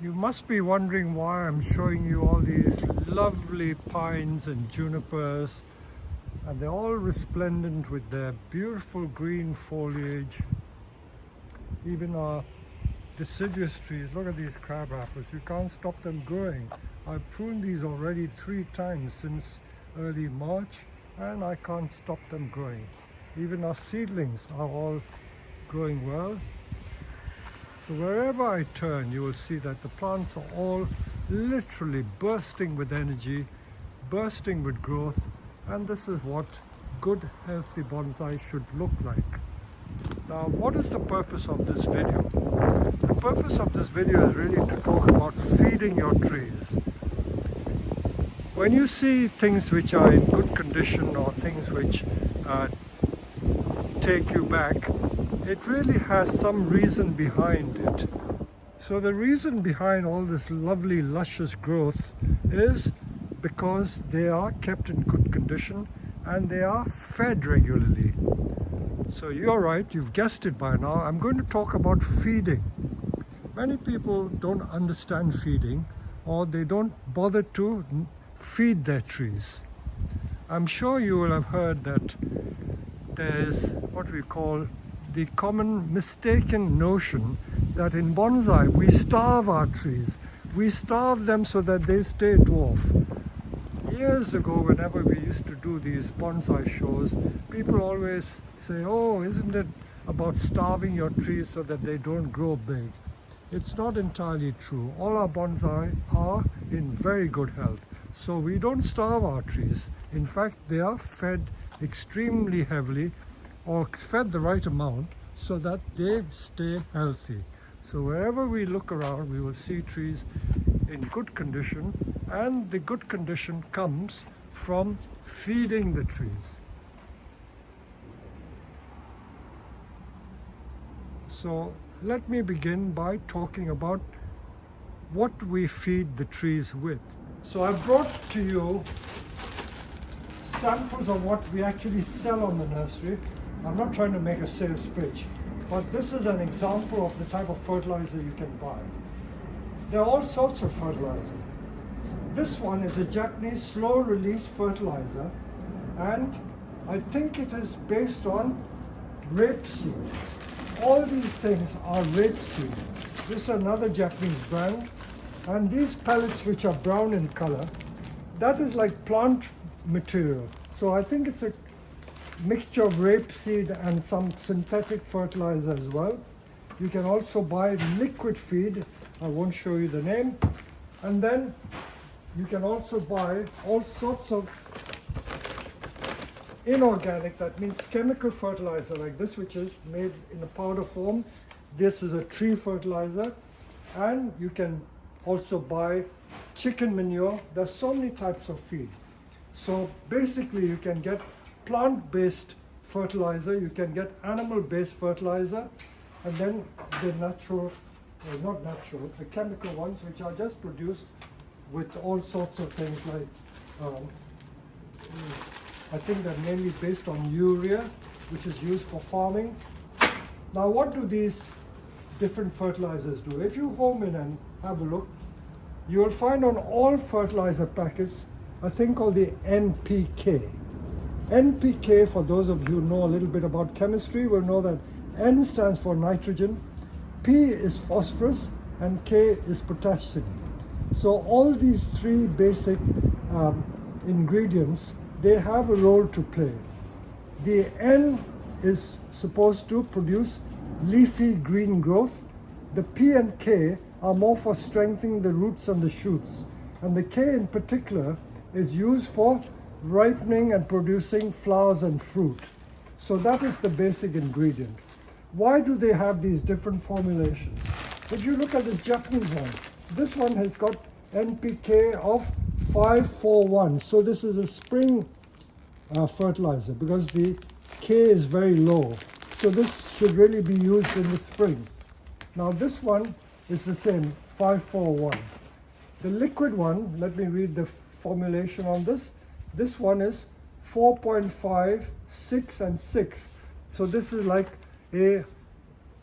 You must be wondering why I'm showing you all these lovely pines and junipers, and they're all resplendent with their beautiful green foliage. Even our deciduous trees, look at these crabapples, you can't stop them growing. I've pruned these already 3 times since early March and I can't stop them growing. Even our seedlings are all growing well. So wherever I turn, you will see that the plants are all literally bursting with energy, bursting with growth, and this is what good, healthy bonsai should look like. Now, what is the purpose of this video? The purpose of this video is really to talk about feeding your trees. When you see things which are in good condition or things which take you back, it really has some reason behind it. So the reason behind all this lovely luscious growth is because they are kept in good condition and they are fed regularly. So you're right, you've guessed it by now. I'm going to talk about feeding. Many people don't understand feeding, or they don't bother to feed their trees. I'm sure you will have heard that there's what we call the common mistaken notion that in bonsai we starve our trees. We starve them so that they stay dwarf. Years ago, whenever we used to do these bonsai shows, people always say, oh, isn't it about starving your trees so that they don't grow big? It's not entirely true. All our bonsai are in very good health. So we don't starve our trees. In fact, they are fed extremely heavily or fed the right amount so that they stay healthy. So wherever we look around, we will see trees in good condition, and the good condition comes from feeding the trees. So let me begin by talking about what we feed the trees with. So I brought to you samples of what we actually sell on the nursery. I'm not trying to make a sales pitch, but this is an example of the type of fertilizer you can buy. There are all sorts of fertilizer. This one is a Japanese slow release fertilizer, and I think it is based on rapeseed. All these things are rapeseed. This is another Japanese brand, and these pellets, which are brown in color, that is like plant material. So I think it's a mixture of rapeseed and some synthetic fertilizer as well. You can also buy liquid feed. I won't show you the name. And then you can also buy all sorts of inorganic, that means chemical fertilizer like this, which is made in a powder form. This is a tree fertilizer. And you can also buy chicken manure. There's so many types of feed. So basically you can get plant-based fertilizer, you can get animal-based fertilizer, and then the natural, well, not natural, the chemical ones, which are just produced with all sorts of things like, I think they're mainly based on urea, which is used for farming. Now, what do these different fertilizers do? If you home in and have a look, you will find on all fertilizer packets a thing called the NPK. NPK, for those of you who know a little bit about chemistry, will know that N stands for nitrogen, P is phosphorus, and K is potassium. So all these 3 basic ingredients, they have a role to play. The N is supposed to produce leafy green growth. The P and K are more for strengthening the roots and the shoots. And the K in particular is used for ripening and producing flowers and fruit. So that is the basic ingredient. Why do they have these different formulations? If you look at this Japanese one, this one has got NPK of 541. So this is a spring fertilizer because the K is very low. So this should really be used in the spring. Now this one is the same, 541. The liquid one, let me read the formulation on this. This one is 4.5, 6, and 6. So this is like a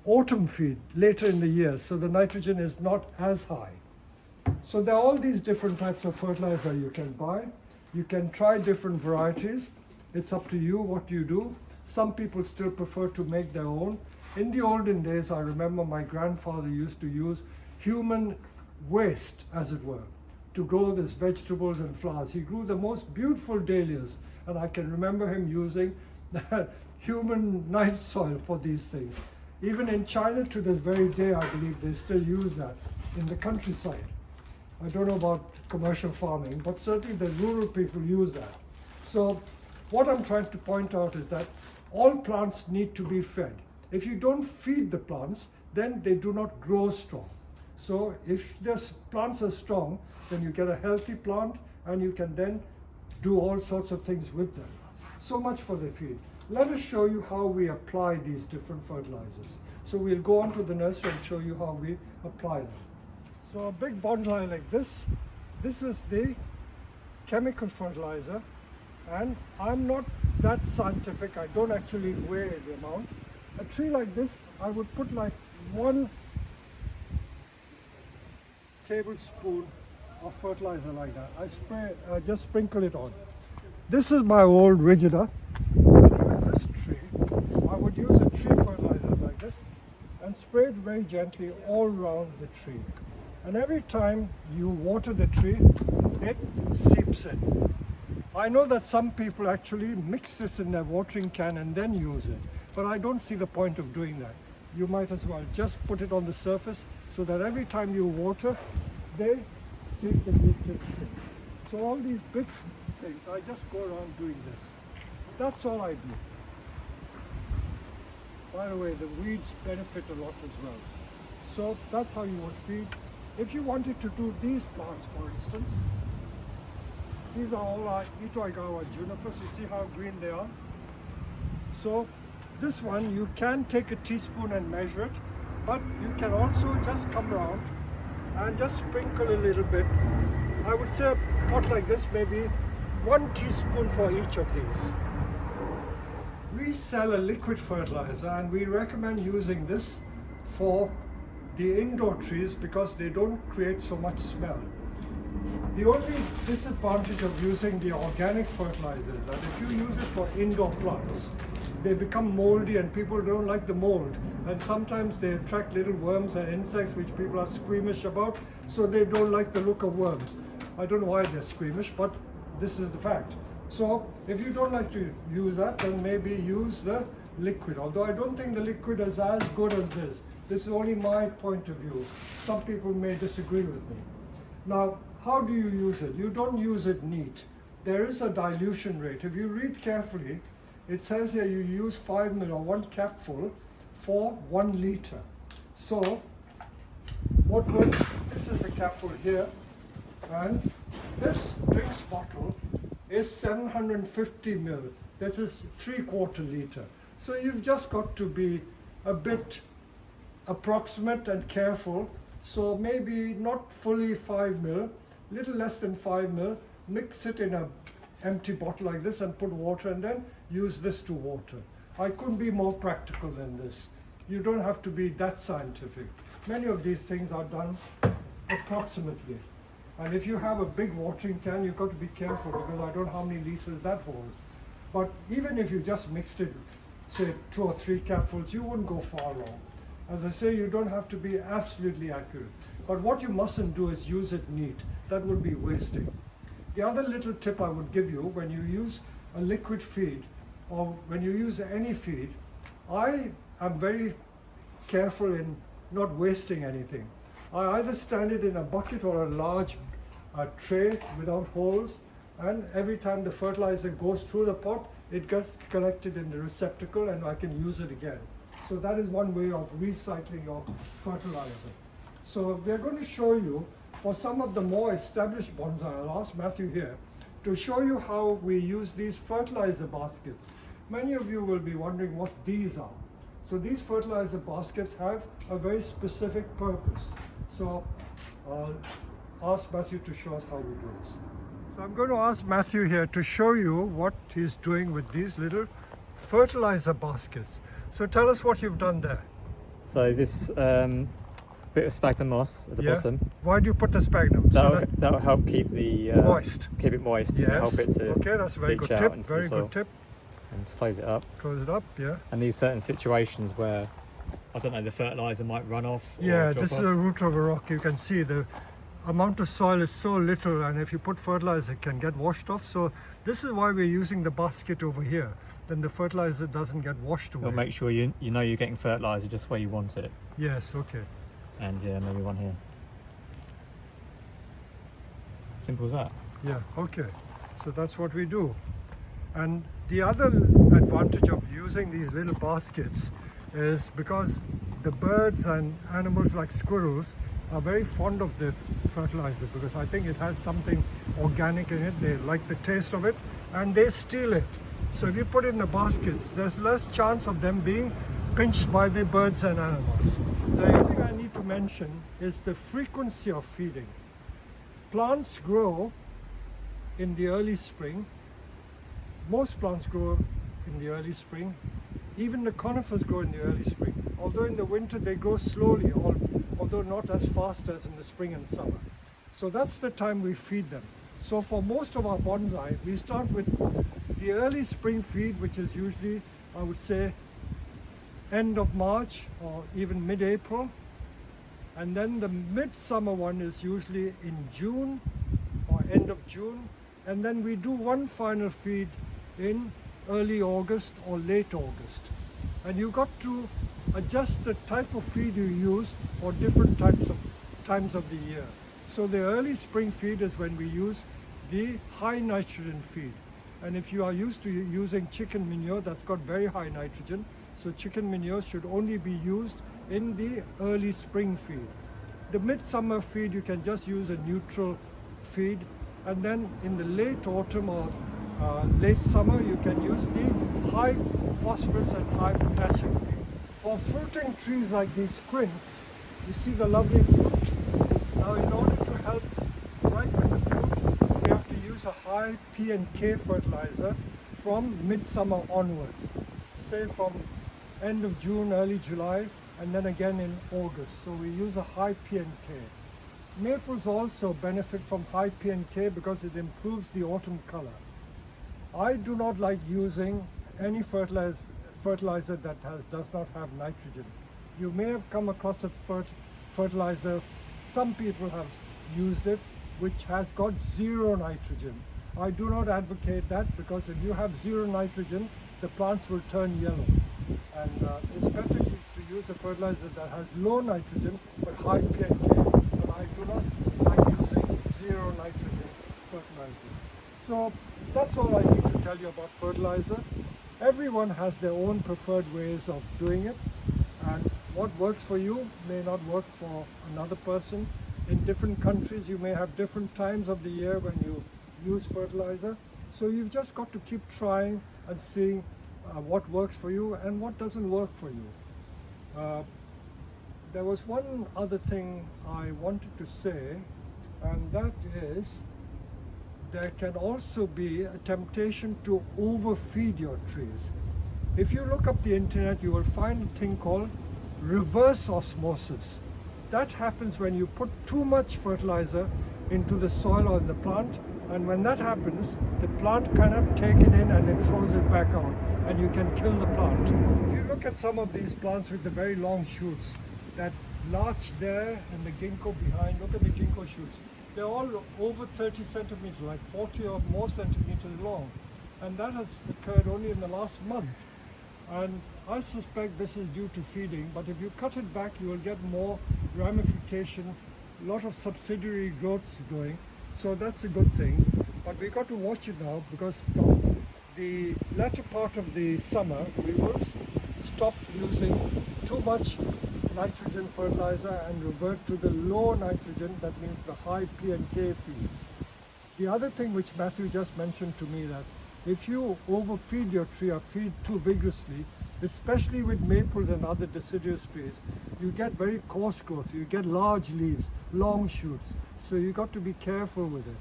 autumn feed later in the year. So the nitrogen is not as high. So there are all these different types of fertilizer you can buy. You can try different varieties. It's up to you what you do. Some people still prefer to make their own. In the olden days, I remember my grandfather used to use human waste, as it were, to grow these vegetables and flowers. He grew the most beautiful dahlias, and I can remember him using human night soil for these things. Even in China to this very day, I believe they still use that in the countryside. I don't know about commercial farming, but certainly the rural people use that. So what I'm trying to point out is that all plants need to be fed. If you don't feed the plants, then they do not grow strong. So if the plants are strong, then you get a healthy plant and you can then do all sorts of things with them. So much for the feed. Let us show you how we apply these different fertilizers. So we'll go on to the nursery and show you how we apply them. So a big bonsai like this is the chemical fertilizer, and I'm not that scientific. I don't actually weigh the amount. A tree like this, I would put like 1 tablespoon of fertilizer like that. I just sprinkle it on. This is my old rigida. And even this tree, I would use a tree fertilizer like this and spray it very gently all around the tree. And every time you water the tree, it seeps in. I know that some people actually mix this in their watering can and then use it, but I don't see the point of doing that. You might as well just put it on the surface so that every time you water, they take the nutrients in. So all these big things, I just go around doing this. That's all I do. By the way, the weeds benefit a lot as well. So that's how you would feed. If you wanted to do these plants, for instance, these are all our Itoigawa junipers. You see how green they are? So this one, you can take a teaspoon and measure it, but you can also just come around and just sprinkle a little bit. I would say a pot like this, maybe 1 teaspoon for each of these. We sell a liquid fertilizer and we recommend using this for the indoor trees because they don't create so much smell. The only disadvantage of using the organic fertilizer is that if you use it for indoor plants, they become moldy and people don't like the mold. And sometimes they attract little worms and insects which people are squeamish about, so they don't like the look of worms. I don't know why they're squeamish, but this is the fact. So if you don't like to use that, then maybe use the liquid. Although I don't think the liquid is as good as this. This is only my point of view. Some people may disagree with me. Now, how do you use it? You don't use it neat. There is a dilution rate. If you read carefully, it says here you use 5 ml or 1 capful for 1 liter. So, this is the capful here, and this drinks bottle is 750 ml. This is 3/4 liter. So you've just got to be a bit approximate and careful. So maybe not fully 5 ml, little less than 5 ml. Mix it in an empty bottle like this and put water, and then use this to water. I couldn't be more practical than this. You don't have to be that scientific. Many of these things are done approximately. And if you have a big watering can, you've got to be careful because I don't know how many liters that holds. But even if you just mixed it, say 2 or 3 capfuls, you wouldn't go far wrong. As I say, you don't have to be absolutely accurate. But what you mustn't do is use it neat. That would be wasting. The other little tip I would give you when you use a liquid feed or when you use any feed, I am very careful in not wasting anything. I either stand it in a bucket or a large tray without holes, and every time the fertilizer goes through the pot, it gets collected in the receptacle and I can use it again. So that is one way of recycling your fertilizer. So we're going to show you for some of the more established bonsai. I'll ask Matthew here to show you how we use these fertilizer baskets. Many of you will be wondering what these are. So these fertilizer baskets have a very specific purpose. So I'll ask Matthew to show us how we do this. So I'm going to ask Matthew here to show you what he's doing with these little fertilizer baskets. So tell us what you've done there. So this bit of sphagnum moss at the Yeah. bottom. Why do you put the sphagnum? That'll help keep the moist. Keep it moist. And Yes. help it to Okay, that's a very leach good out tip. into Very the soil good tip. and just close it up. Close it up. Yeah. And these certain situations where I don't know, the fertilizer might run off. Or Yeah. drop This off. is the root of a rock. You can see the amount of soil is so little, and if you put fertilizer, it can get washed off. So this is why we're using the basket over here. Then the fertilizer doesn't get washed away. You'll make sure you know you're getting fertilizer just where you want it. Yes. Okay. And yeah, maybe one here. Simple as that. Yeah, okay. So that's what we do. And the other advantage of using these little baskets is because the birds and animals like squirrels are very fond of the fertilizer, because I think it has something organic in it. They like the taste of it and they steal it. So if you put it in the baskets, there's less chance of them being pinched by the birds and animals. The other thing I need to mention is the frequency of feeding. Plants grow in the early spring. Most plants grow in the early spring. Even the conifers grow in the early spring. Although in the winter they grow slowly, although not as fast as in the spring and summer. So that's the time we feed them. So for most of our bonsai, we start with the early spring feed, which is usually, I would say, end of March or even mid-April. And then the midsummer one is usually in June or end of June. And then we do one final feed in early August or late August. And you've got to adjust the type of feed you use for different times of the year. So the early spring feed is when we use the high nitrogen feed. And if you are used to using chicken manure, that's got very high nitrogen. So chicken manure should only be used in the early spring feed. The midsummer feed, you can just use a neutral feed. And then in the late autumn or late summer, you can use the high phosphorus and high potassium feed. For fruiting trees like these quince, you see the lovely fruit. Now in order to help ripen the fruit, we have to use a high P and K fertilizer from midsummer onwards. Say from end of June, early July, and then again in August. So we use a high P and K. Maples also benefit from high P and K because it improves the autumn color. I do not like using any fertilizer that does not have nitrogen. You may have come across a fertilizer, some people have used it, which has got zero nitrogen. I do not advocate that, because if you have zero nitrogen, the plants will turn yellow. And it's better to use a fertilizer that has low nitrogen but high P and K. But I do not like using zero nitrogen fertilizer. So that's all I need to tell you about fertilizer. Everyone has their own preferred ways of doing it, and what works for you may not work for another person. In different countries, you may have different times of the year when you use fertilizer. So you've just got to keep trying and seeing what works for you and what doesn't work for you. There was one other thing I wanted to say, and that is there can also be a temptation to overfeed your trees. If you look up the internet, you will find a thing called reverse osmosis. That happens when you put too much fertilizer into the soil or in the plant, and when that happens, the plant cannot take it in and it throws it back out, and you can kill the plant. If you look at some of these plants with the very long shoots, that larch there and the ginkgo behind, look at the ginkgo shoots. They're all over 30 centimeters, like 40 or more centimeters long. And that has occurred only in the last month. And I suspect this is due to feeding, but if you cut it back, you will get more ramification, a lot of subsidiary growths going. So that's a good thing. But we got to watch it now, because from the latter part of the summer, we will stop using too much nitrogen fertilizer and revert to the low nitrogen, that means the high P and K feeds. The other thing which Matthew just mentioned to me, that if you overfeed your tree or feed too vigorously, especially with maples and other deciduous trees, you get very coarse growth, you get large leaves, long shoots. So you got to be careful with it.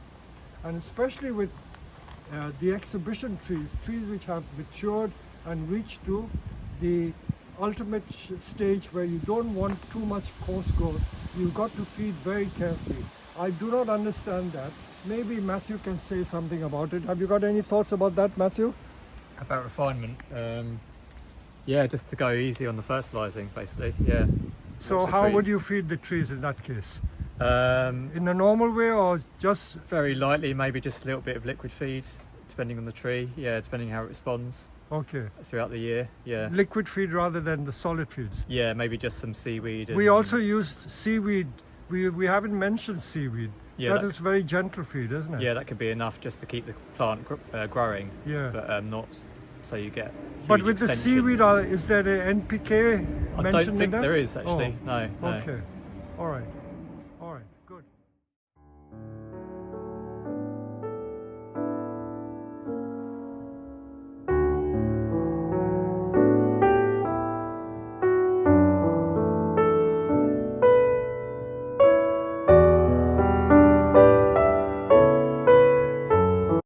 And especially with the exhibition trees, trees which have matured and reached to the ultimate stage where you don't want too much coarse growth. You've got to feed very carefully. I do not understand that. Maybe Matthew can say something about it. Have you got any thoughts about that, Matthew? About refinement, yeah, just to go easy on the fertilising, basically. Yeah. So Watch the how trees. would you feed the trees in that case? Um, In the normal way or just... very lightly, maybe just a little bit of liquid feed, depending on the tree. Yeah, depending how it responds Okay. throughout the year. Yeah. Liquid feed rather than the solid feeds. Yeah, maybe just some seaweed. We and- also use seaweed. We haven't mentioned seaweed. Yeah, that is very gentle feed, isn't it? Yeah, that could be enough just to keep the plant growing. Yeah. But not so you get. But huge with the extension. seaweed, is there an NPK I mentioned don't in think that? there is actually. Oh, No. Okay. All right.